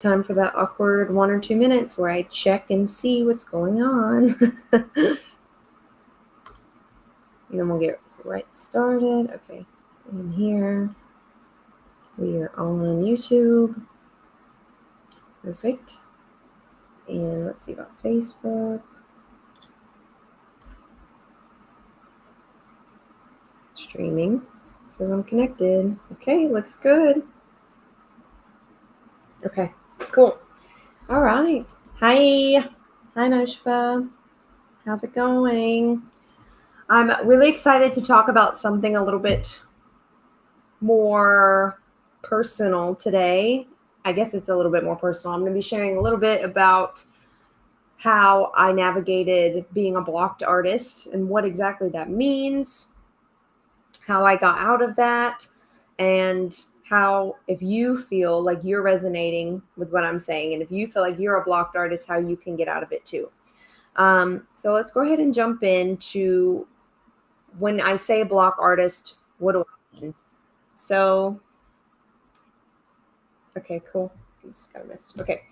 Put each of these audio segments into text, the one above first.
Time for that awkward 1 or 2 minutes where I check and see what's going on. And then we'll get right started. Okay, in here we are on YouTube. Perfect. And let's see about Facebook. Streaming. Says I'm connected. Okay, looks good. Okay, cool. All right. Hi. Hi, Noshpa. How's it going? I'm really excited to talk about something a little bit more personal today. I guess it's a little bit more personal. I'm going to be sharing a little bit about how I navigated being a blocked artist and what exactly that means, how I got out of that, and how, if you feel like you're resonating with what I'm saying, and if you feel like you're a blocked artist, how you can get out of it too. So let's go ahead and jump into when I say block artist, what do I mean? So, okay, cool. I just got a message. Okay.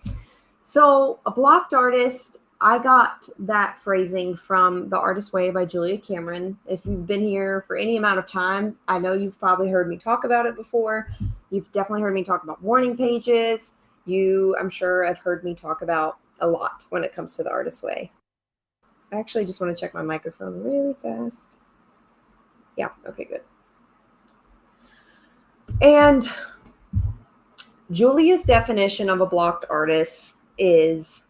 So, a blocked artist, I got that phrasing from The Artist Way by Julia Cameron. If you've been here for any amount of time, I know you've probably heard me talk about it before. You've definitely heard me talk about warning pages. I'm sure, have heard me talk about a lot when it comes to The Artist Way. I actually just want to check my microphone really fast. Yeah, okay, good. And Julia's definition of a blocked artist is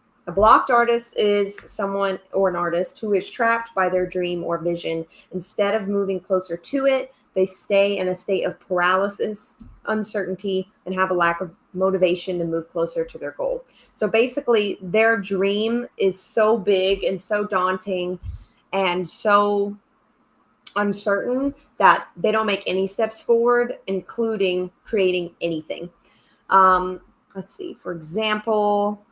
someone or an artist who is trapped by their dream or vision. Instead of moving closer to it, they stay in a state of paralysis, uncertainty, and have a lack of motivation to move closer to their goal. So basically, their dream is so big and so daunting and so uncertain that they don't make any steps forward, including creating anything. Let's see, for example,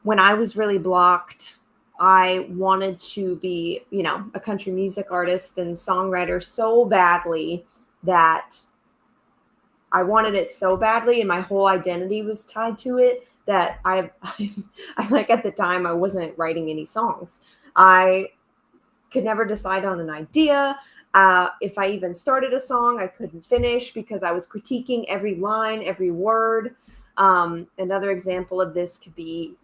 when I was really blocked, I wanted to be, a country music artist and songwriter so badly that I wanted it so badly, and my whole identity was tied to it that I like at the time I wasn't writing any songs. I could never decide on an idea. If I even started a song, I couldn't finish because I was critiquing every line, every word. Another example of this could be,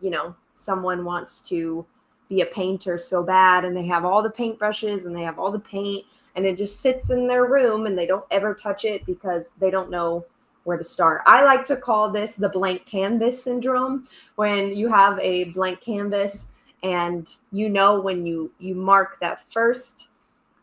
someone wants to be a painter so bad and they have all the paintbrushes and they have all the paint and it just sits in their room and they don't ever touch it because they don't know where to start. I like to call this the blank canvas syndrome. When you have a blank canvas and when you mark that first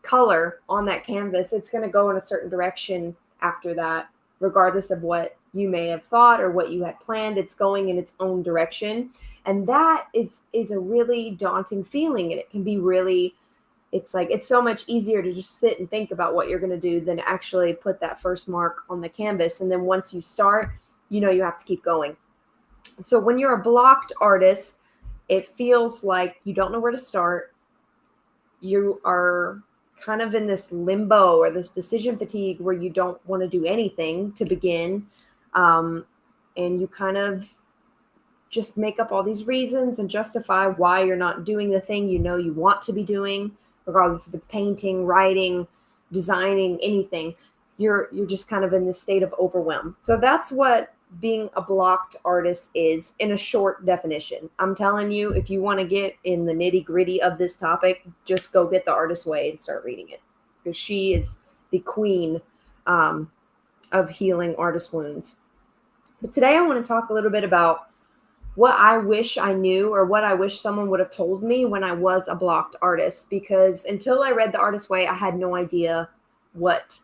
color on that canvas, it's going to go in a certain direction after that, regardless of what you may have thought or what you had planned. It's going in its own direction. And that is a really daunting feeling. And it can be really, it's so much easier to just sit and think about what you're going to do than actually put that first mark on the canvas. And then once you start, you have to keep going. So when you're a blocked artist, it feels like you don't know where to start. You are kind of in this limbo or this decision fatigue where you don't want to do anything to begin. And you kind of just make up all these reasons and justify why you're not doing the thing you want to be doing, regardless if it's painting, writing, designing, anything. You're just kind of in this state of overwhelm. So that's what being a blocked artist is in a short definition. I'm telling you, if you want to get in the nitty gritty of this topic, just go get The Artist Way and start reading it, because she is the queen of healing artist wounds. But today I want to talk a little bit about what I wish I knew or what I wish someone would have told me when I was a blocked artist, because until I read The Artist Way, I had no idea what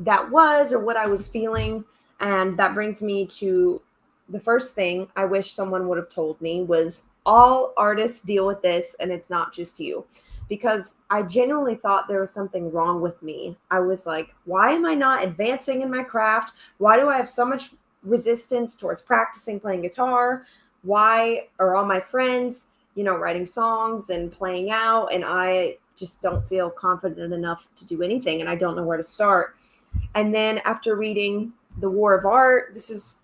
that was or what I was feeling. And that brings me to the first thing I wish someone would have told me was all artists deal with this, and it's not just you. Because I genuinely thought there was something wrong with me. I was like, why am I not advancing in my craft? Why do I have so much resistance towards practicing playing guitar? Why are all my friends, writing songs and playing out, and I just don't feel confident enough to do anything, and I don't know where to start? And then after reading The War of Art, this is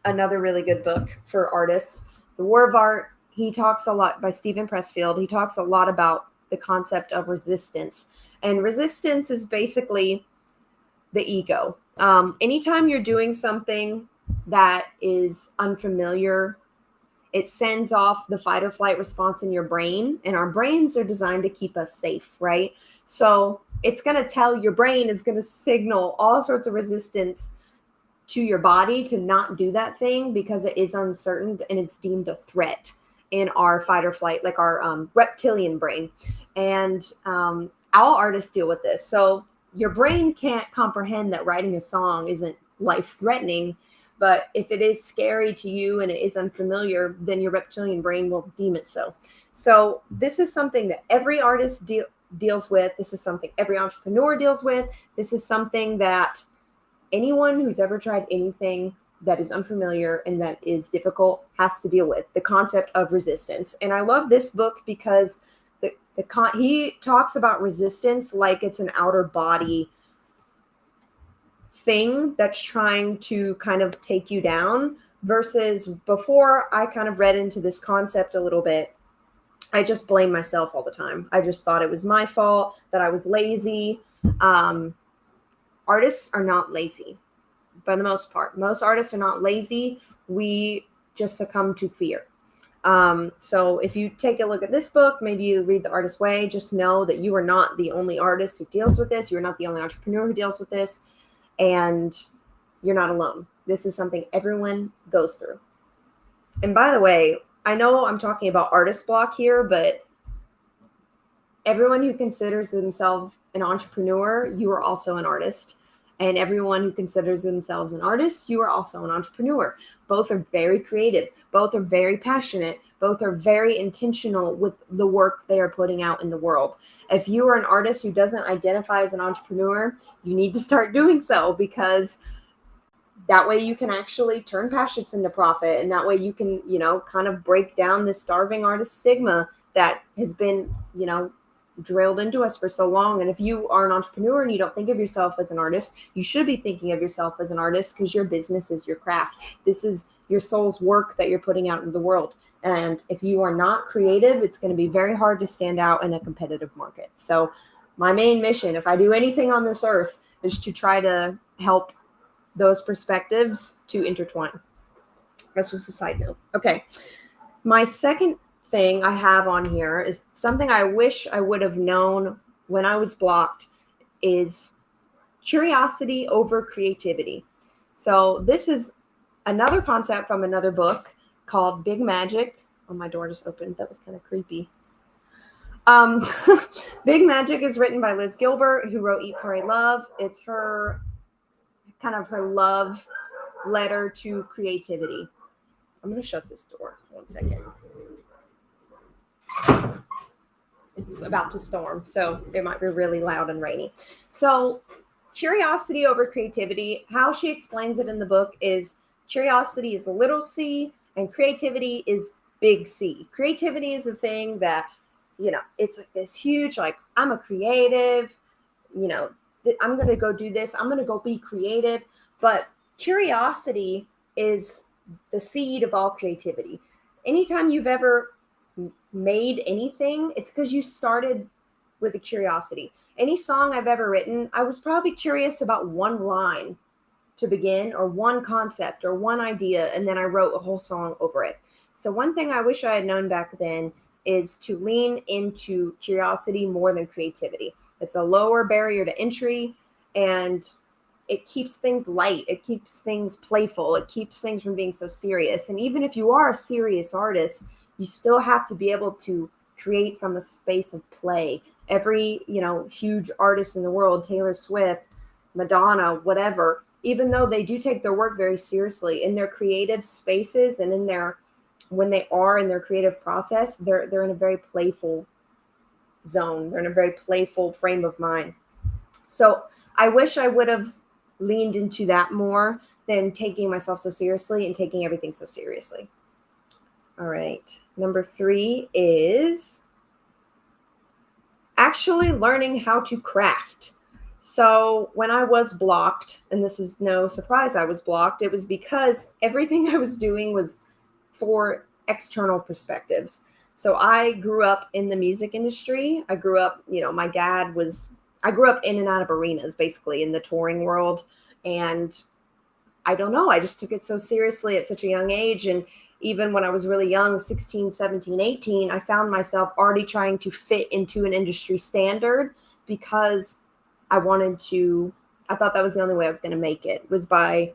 another really good book for artists. The War of Art, he talks a lot, by Stephen Pressfield. He talks a lot about the concept of resistance. And resistance is basically the ego. Anytime you're doing something that is unfamiliar, it sends off the fight or flight response in your brain. And our brains are designed to keep us safe, right? So it's going to tell your brain is going to signal all sorts of resistance to your body to not do that thing because it is uncertain and it's deemed a threat in our fight or flight, like our reptilian brain. And all artists deal with this. So your brain can't comprehend that writing a song isn't life threatening. But if it is scary to you and it is unfamiliar, then your reptilian brain will deem it so. So this is something that every artist deals with. This is something every entrepreneur deals with. This is something that anyone who's ever tried anything that is unfamiliar and that is difficult has to deal with, the concept of resistance. And I love this book because he talks about resistance like it's an outer body thing that's trying to kind of take you down, versus before I kind of read into this concept a little bit, I just blame myself all the time. I just thought it was my fault, that I was lazy. Artists are not lazy for the most part. Most artists are not lazy. We just succumb to fear. So if you take a look at this book, maybe you read The Artist's Way, just know that you are not the only artist who deals with this. You're not the only entrepreneur who deals with this. And you're not alone. This is something everyone goes through. And by the way, I know I'm talking about artist block here, but everyone who considers themselves an entrepreneur, you are also an artist. And everyone who considers themselves an artist, you are also an entrepreneur. Both are very creative. Both are very passionate. Both are very intentional with the work they are putting out in the world. If you are an artist who doesn't identify as an entrepreneur, you need to start doing so, because that way you can actually turn passions into profit. And that way you can, kind of break down this starving artist stigma that has been, drilled into us for so long. And if you are an entrepreneur and you don't think of yourself as an artist, you should be thinking of yourself as an artist, because your business is your craft. This is your soul's work that you're putting out in the world. And if you are not creative, it's going to be very hard to stand out in a competitive market. So my main mission, if I do anything on this earth, is to try to help those perspectives to intertwine. That's just a side note. Okay. My second thing I have on here is something I wish I would have known when I was blocked, is curiosity over creativity. So this is another concept from another book called Big Magic. Oh, my door just opened. That was kind of creepy. Big Magic is written by Liz Gilbert, who wrote Eat, Pray, Love. It's her love letter to creativity. I'm going to shut this door. 1 second. It's about to storm, so it might be really loud and rainy. So curiosity over creativity, how she explains it in the book is curiosity is little c and creativity is big C. Creativity is the thing that, it's like this huge, like, I'm a creative, I'm going to go do this. I'm going to go be creative. But curiosity is the seed of all creativity. Anytime you've ever made anything, it's because you started with a curiosity. Any song I've ever written, I was probably curious about one line to begin, or one concept or one idea, and then I wrote a whole song over it. So one thing I wish I had known back then is to lean into curiosity more than creativity. It's a lower barrier to entry, and it keeps things light. It keeps things playful. It keeps things from being so serious. And even if you are a serious artist, you still have to be able to create from a space of play. Every, huge artist in the world, Taylor Swift, Madonna, whatever, even though they do take their work very seriously in their creative spaces and when they are in their creative process, they're in a very playful zone. They're in a very playful frame of mind. So I wish I would have leaned into that more than taking myself so seriously and taking everything so seriously. All right. Number 3 is actually learning how to craft. So when I was blocked, and this is no surprise I was blocked, it was because everything I was doing was for external perspectives. So I grew up in the music industry. I grew up, my dad was, I grew up in and out of arenas, basically in the touring world. And I don't know, I just took it so seriously at such a young age. And even when I was really young, 16, 17, 18, I found myself already trying to fit into an industry standard because I wanted to, I thought that was the only way I was going to make it, was by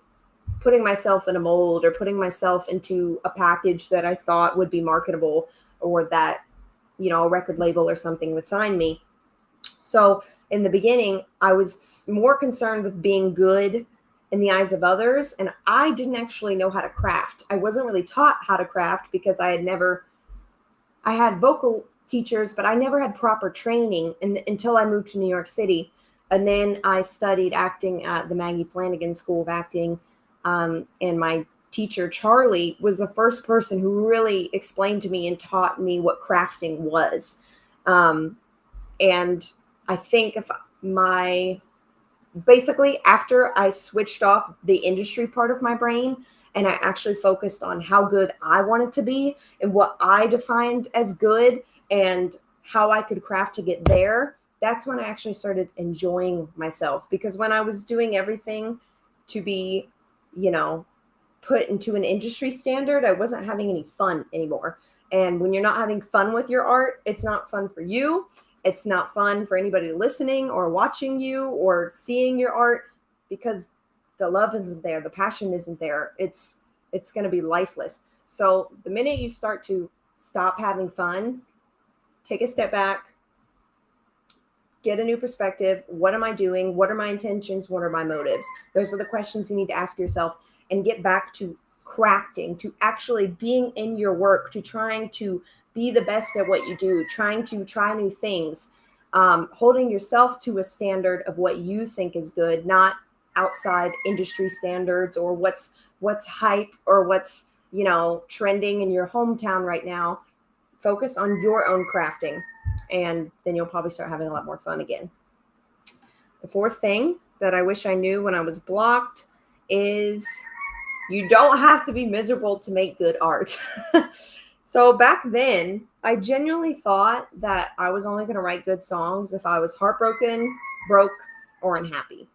putting myself in a mold or putting myself into a package that I thought would be marketable, or that, a record label or something would sign me. So in the beginning, I was more concerned with being good in the eyes of others. And I didn't actually know how to craft. I wasn't really taught how to craft because I had vocal teachers, but I never had proper training until I moved to New York City. And then I studied acting at the Maggie Flanagan School of Acting. And my teacher, Charlie, was the first person who really explained to me and taught me what crafting was. And I think if basically after I switched off the industry part of my brain and I actually focused on how good I wanted to be and what I defined as good and how I could craft to get there, that's when I actually started enjoying myself. Because when I was doing everything to be, put into an industry standard, I wasn't having any fun anymore. And when you're not having fun with your art, it's not fun for you. It's not fun for anybody listening or watching you or seeing your art, because the love isn't there, the passion isn't there. It's going to be lifeless. So the minute you start to stop having fun, take a step back, get a new perspective. What am I doing? What are my intentions? What are my motives? Those are the questions you need to ask yourself, and get back to crafting, to actually being in your work, to trying to be the best at what you do, trying to try new things, holding yourself to a standard of what you think is good, not outside industry standards or what's hype or what's, trending in your hometown right now. Focus on your own crafting, and then you'll probably start having a lot more fun again. The fourth thing that I wish I knew when I was blocked is you don't have to be miserable to make good art. So back then, I genuinely thought that I was only going to write good songs if I was heartbroken, broke, or unhappy.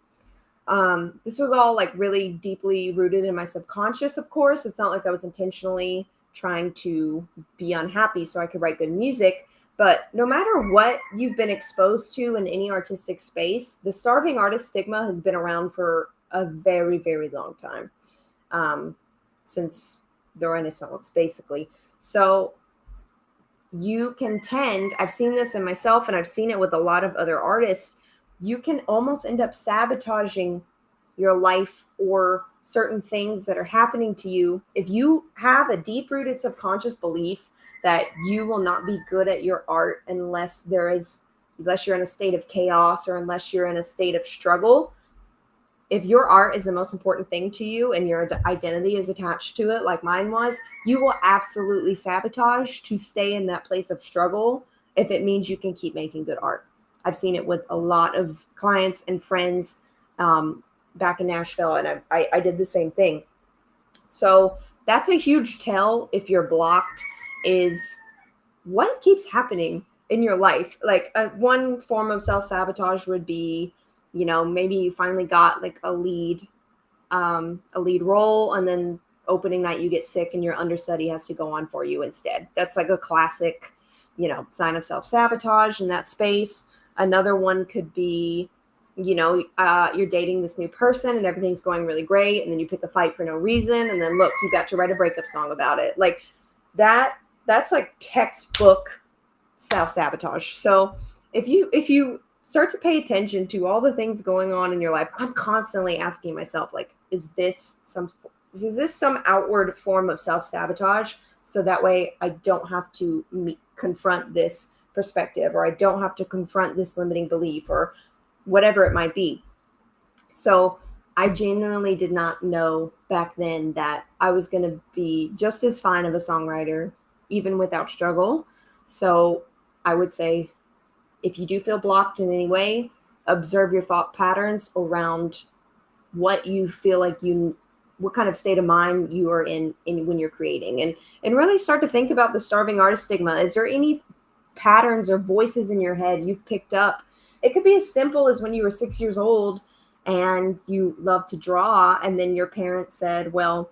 This was all like really deeply rooted in my subconscious, of course. It's not like I was intentionally trying to be unhappy so I could write good music. But no matter what you've been exposed to in any artistic space, the starving artist stigma has been around for a very, very long time, since the Renaissance, basically. So you can I've seen this in myself and I've seen it with a lot of other artists, you can almost end up sabotaging your life or certain things that are happening to you if you have a deep-rooted subconscious belief that you will not be good at your art unless you're in a state of chaos or unless you're in a state of struggle. If your art is the most important thing to you and your identity is attached to it, like mine was, you will absolutely sabotage to stay in that place of struggle if it means you can keep making good art. I've seen it with a lot of clients and friends back in Nashville, and I did the same thing. So that's a huge tell if you're blocked, is what keeps happening in your life. Like one form of self-sabotage would be, maybe you finally got like a lead role, and then opening night you get sick and your understudy has to go on for you instead. That's like a classic, sign of self-sabotage in that space. Another one could be, you're dating this new person and everything's going really great, and then you pick a fight for no reason, and then look, you got to write a breakup song about it. Like that's like textbook self-sabotage. So if you start to pay attention to all the things going on in your life, I'm constantly asking myself, like, is this some outward form of self-sabotage? So that way I don't have to confront this perspective, or I don't have to confront this limiting belief, or whatever it might be. So I genuinely did not know back then that I was going to be just as fine of a songwriter, even without struggle. So I would say, if you do feel blocked in any way, observe your thought patterns around what you feel like what kind of state of mind you are in when you're creating, and really start to think about the starving artist stigma. Is there any patterns or voices in your head you've picked up? It could be as simple as when you were 6 years old and you love to draw, and then your parents said, well,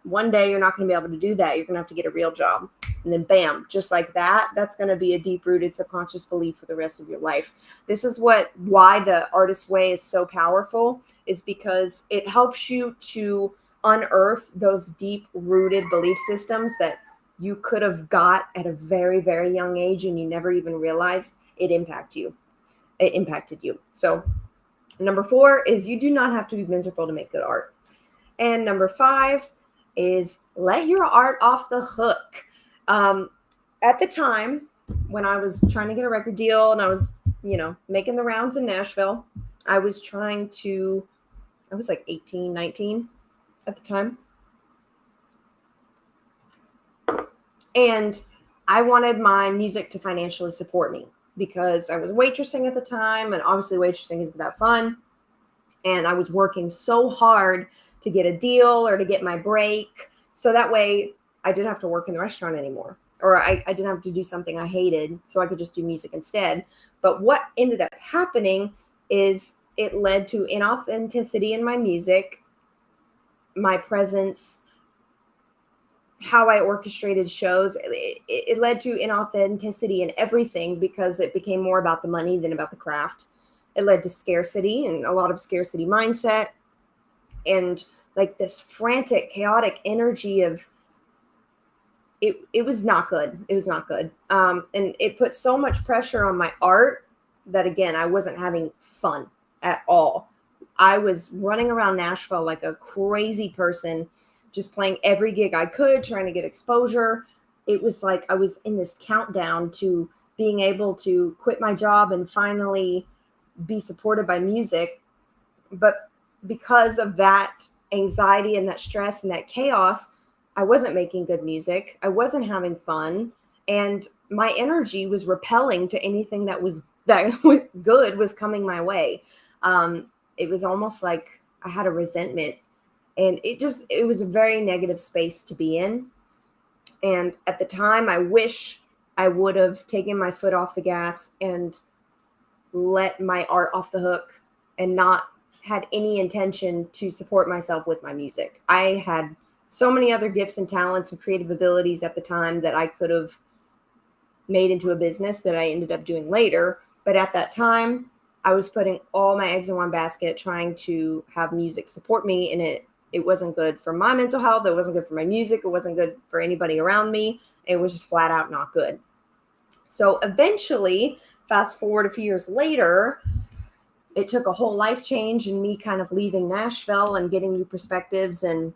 one day you're not going to be able to do that. You're going to have to get a real job. And then bam, just like that, that's going to be a deep-rooted subconscious belief for the rest of your life. This is why the artist way is so powerful, is because it helps you to unearth those deep-rooted belief systems that you could have got at a very, very young age and you never even realized it impacted you. So number 4 is you do not have to be miserable to make good art. And number 5 is let your art off the hook. At the time when I was trying to get a record deal and I was, making the rounds in Nashville, I was like 18, 19 at the time. And I wanted my music to financially support me because I was waitressing at the time, and obviously waitressing isn't that fun. And I was working so hard to get a deal or to get my break. So that way I didn't have to work in the restaurant anymore, or I didn't have to do something I hated, so I could just do music instead. But what ended up happening is it led to inauthenticity in my music, my presence, how I orchestrated shows. It led to inauthenticity in everything because it became more about the money than about the craft. It led to scarcity and a lot of scarcity mindset and like this frantic, chaotic energy of it. It was not good. It was not good. And it put so much pressure on my art that, again, I wasn't having fun at all. I was running around Nashville like a crazy person, just playing every gig I could, trying to get exposure. It was like I was in this countdown to being able to quit my job and finally be supported by music. But because of that anxiety and that stress and that chaos, I wasn't making good music. I wasn't having fun. And my energy was repelling to anything that was good was coming my way. It was almost like I had a resentment, and it was a very negative space to be in. And at the time, I wish I would have taken my foot off the gas and let my art off the hook and not had any intention to support myself with my music. I had so many other gifts and talents and creative abilities at the time that I could have made into a business that I ended up doing later. But at that time, I was putting all my eggs in one basket, trying to have music support me, and it wasn't good for my mental health. It wasn't good for my music. It wasn't good for anybody around me. It was just flat out not good. So eventually, fast forward a few years later, it took a whole life change and me kind of leaving Nashville and getting new perspectives and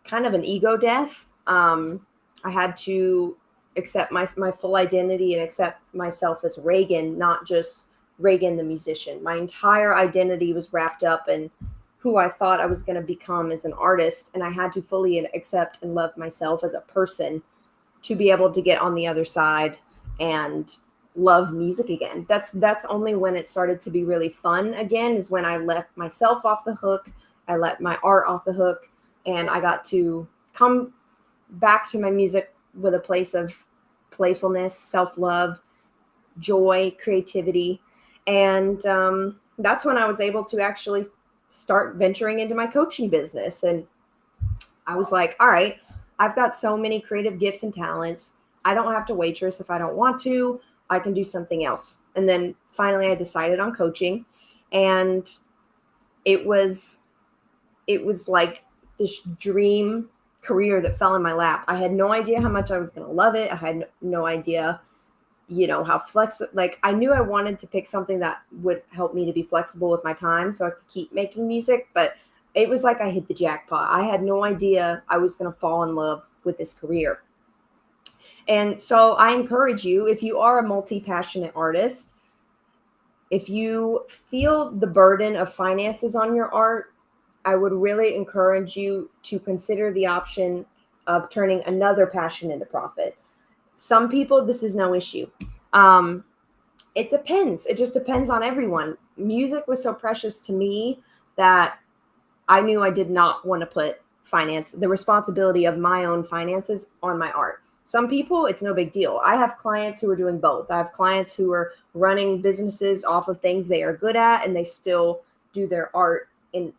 kind of an ego death. I had to accept my full identity and accept myself as Reagan, not just Reagan the musician. My entire identity was wrapped up in who I thought I was going to become as an artist, and I had to fully accept and love myself as a person to be able to get on the other side and love music again. That's only when it started to be really fun again, is when I let myself off the hook. I let my art off the hook, and I got to come back to my music with a place of playfulness, self-love, joy, creativity. And that's when I was able to actually start venturing into my coaching business. And I was like, all right, I've got so many creative gifts and talents. I don't have to waitress if I don't want to. I can do something else. And then finally I decided on coaching, and it was like this dream career that fell in my lap. I had no idea how much I was going to love it. I had no idea, how flexible, like I knew I wanted to pick something that would help me to be flexible with my time so I could keep making music, but it was like I hit the jackpot. I had no idea I was going to fall in love with this career. And so I encourage you, if you are a multi-passionate artist, if you feel the burden of finances on your art, I would really encourage you to consider the option of turning another passion into profit. Some people, this is no issue. It depends. It just depends on everyone. Music was so precious to me that I knew I did not want to put the responsibility of my own finances on my art. Some people, it's no big deal. I have clients who are doing both. I have clients who are running businesses off of things they are good at, and they still do their art in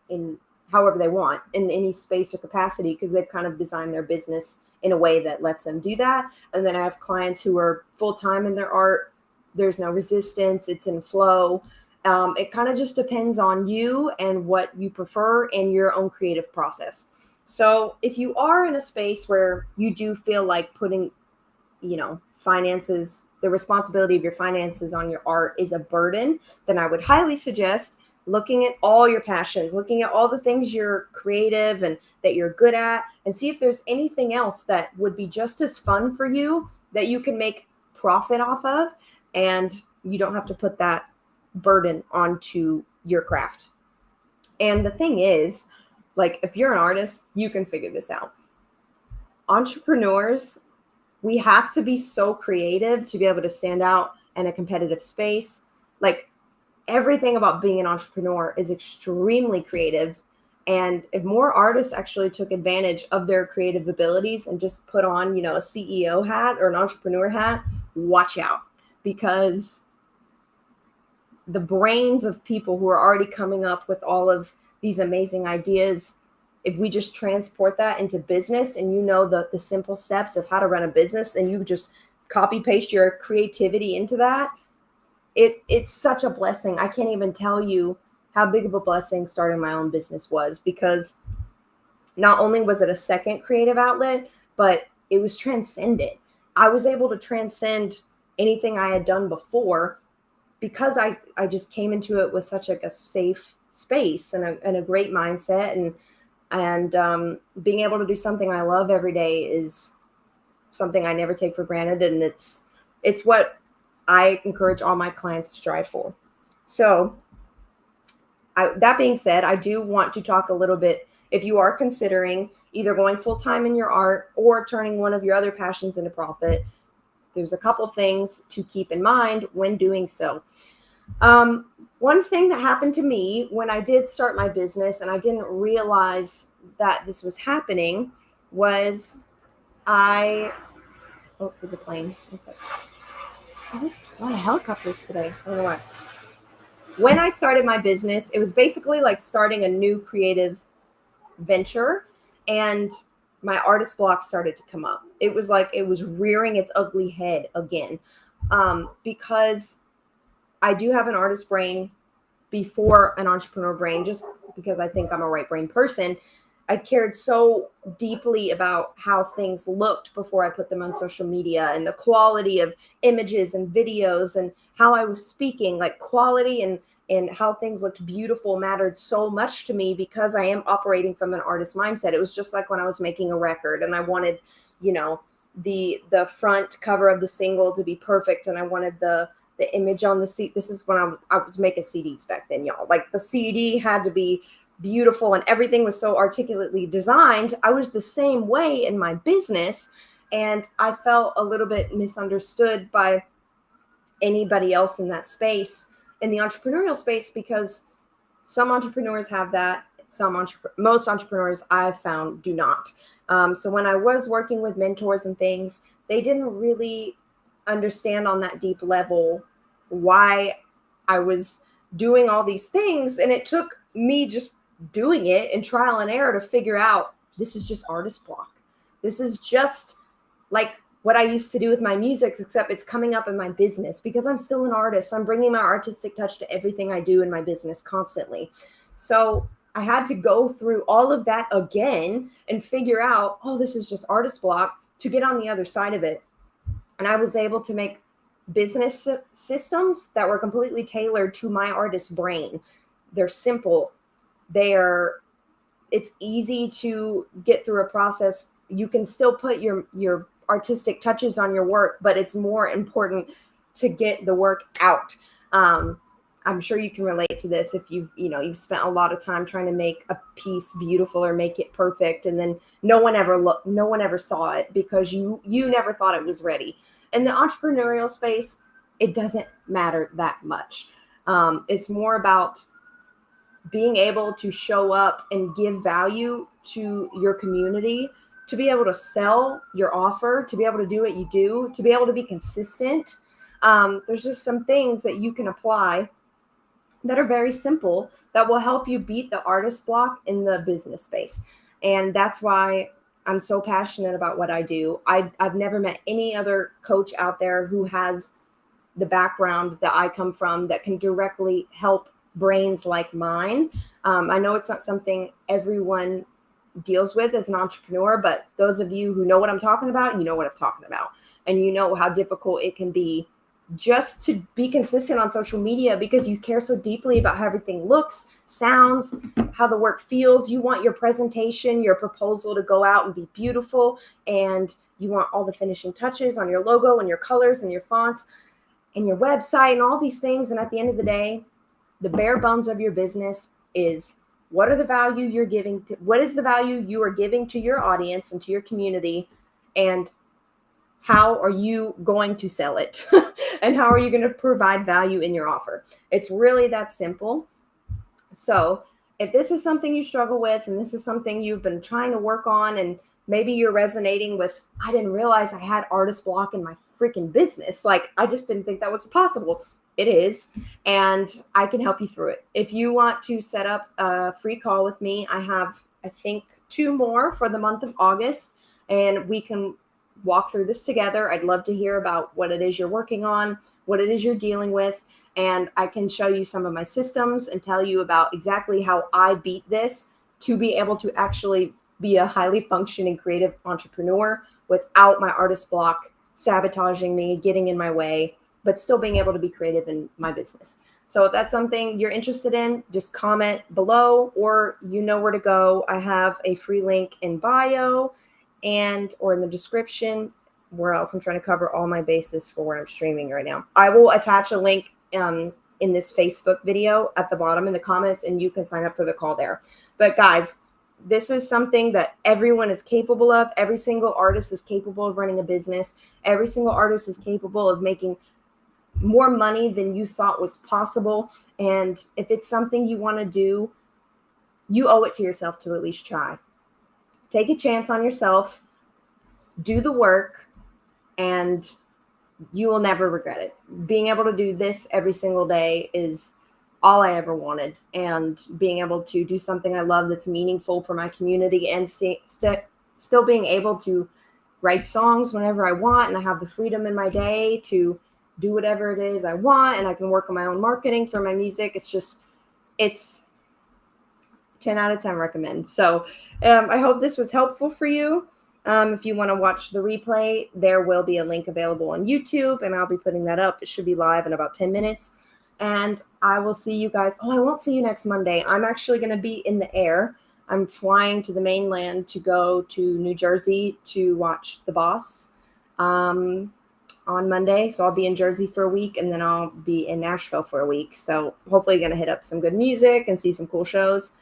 however they want in any space or capacity, because they've kind of designed their business in a way that lets them do that. And then I have clients who are full-time in their art. There's no resistance. It's in flow. It kind of just depends on you and what you prefer and your own creative process. So if you are in a space where you do feel like putting, finances, the responsibility of your finances on your art is a burden, then I would highly suggest looking at all your passions, looking at all the things you're creative and that you're good at, and see if there's anything else that would be just as fun for you that you can make profit off of, and you don't have to put that burden onto your craft. And the thing is, like, if you're an artist, you can figure this out. Entrepreneurs, we have to be so creative to be able to stand out in a competitive space. Like, everything about being an entrepreneur is extremely creative. And if more artists actually took advantage of their creative abilities and just put on, a CEO hat or an entrepreneur hat, watch out, because the brains of people who are already coming up with all of these amazing ideas, if we just transport that into business, and the simple steps of how to run a business, and you just copy paste your creativity into that, it's such a blessing. I can't even tell you how big of a blessing starting my own business was, because not only was it a second creative outlet, but it was transcendent. I was able to transcend anything I had done before, because I just came into it with such a safe space and a great mindset, and being able to do something I love every day is something I never take for granted, and it's what I encourage all my clients to strive for. So, that being said, I do want to talk a little bit, if you are considering either going full-time in your art or turning one of your other passions into profit, there's a couple things to keep in mind when doing so. One thing that happened to me when I did start my business, and I didn't realize that this was happening, was there's a plane. One second. There's a lot of helicopters today. I don't know why. When I started my business, it was basically like starting a new creative venture, and my artist block started to come up. It was like it was rearing its ugly head again, because I do have an artist brain before an entrepreneur brain, just because I think I'm a right brain person. I cared so deeply about how things looked before I put them on social media, and the quality of images and videos, and how I was speaking, like quality and how things looked beautiful mattered so much to me, because I am operating from an artist mindset. It was just like when I was making a record and I wanted, the front cover of the single to be perfect, and I wanted the image on the CD. This is when I was making CDs back then, y'all. Like, the CD had to be beautiful and everything was so articulately designed. I was the same way in my business, and I felt a little bit misunderstood by anybody else in that space, in the entrepreneurial space, because some entrepreneurs have that. Most entrepreneurs I've found do not. So when I was working with mentors and things, they didn't really understand on that deep level why I was doing all these things. And it took me just doing it and trial and error to figure out, this is just artist block. This is just like what I used to do with my music, except it's coming up in my business, because I'm still an artist. I'm bringing my artistic touch to everything I do in my business constantly. So I had to go through all of that again and figure out, this is just artist block, to get on the other side of it. And I was able to make business systems that were completely tailored to my artist brain. They're simple. It's easy to get through a process. You can still put your artistic touches on your work, but it's more important to get the work out. I'm sure you can relate to this if you've spent a lot of time trying to make a piece beautiful or make it perfect, and then no one ever saw it because you never thought it was ready. In the entrepreneurial space, it doesn't matter that much. It's more about being able to show up and give value to your community, to be able to sell your offer, to be able to do what you do, to be able to be consistent. There's just some things that you can apply that are very simple that will help you beat the artist block in the business space. And that's why I'm so passionate about what I do. I've never met any other coach out there who has the background that I come from that can directly help brains like mine. I know it's not something everyone deals with as an entrepreneur, but those of you who know what I'm talking about, you know what I'm talking about. And you know how difficult it can be just to be consistent on social media because you care so deeply about how everything looks, sounds, how the work feels. You want your presentation, your proposal to go out and be beautiful, and you want all the finishing touches on your logo and your colors and your fonts and your website and all these things. And at the end of the day, the bare bones of your business is what are the value you're giving to, what is the value you are giving to your audience and to your community, and how are you going to sell it and how are you going to provide value in your offer? It's really that simple. So if this is something you struggle with and this is something you've been trying to work on, and maybe you're resonating with, I didn't realize I had artist block in my freaking business. Like, I just didn't think that was possible. It is. And I can help you through it. If you want to set up a free call with me, I have, I think, 2 more for the month of August, and we can walk through this together. I'd love to hear about what it is you're working on, what it is you're dealing with, and I can show you some of my systems and tell you about exactly how I beat this to be able to actually be a highly functioning creative entrepreneur without my artist block sabotaging me, getting in my way, but still being able to be creative in my business. So if that's something you're interested in, just comment below, or you know where to go. I have a free link in bio and or in the description. Where else? I'm trying to cover all my bases for where I'm streaming right now. I will attach a link in this Facebook video at the bottom in the comments, and you can sign up for the call there. But guys, this is something that everyone is capable of. Every single artist is capable of running a business. Every single artist is capable of making more money than you thought was possible. And if it's something you want to do, you owe it to yourself to at least try. Take a chance on yourself, do the work, and you will never regret it. Being able to do this every single day is all I ever wanted. And being able to do something I love that's meaningful for my community, and still being able to write songs whenever I want, and I have the freedom in my day to do whatever it is I want, and I can work on my own marketing for my music. It's 10 out of 10 recommend. So I hope this was helpful for you. If you want to watch the replay, there will be a link available on YouTube, and I'll be putting that up. It should be live in about 10 minutes. And I will see you guys. Oh, I won't see you next Monday. I'm actually going to be in the air. I'm flying to the mainland to go to New Jersey to watch The Boss on Monday. So I'll be in Jersey for a week, and then I'll be in Nashville for a week. So hopefully going to hit up some good music and see some cool shows.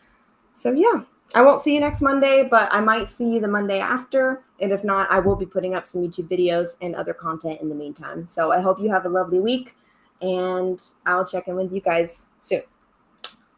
So yeah, I won't see you next Monday, but I might see you the Monday after. And if not, I will be putting up some YouTube videos and other content in the meantime. So I hope you have a lovely week, and I'll check in with you guys soon.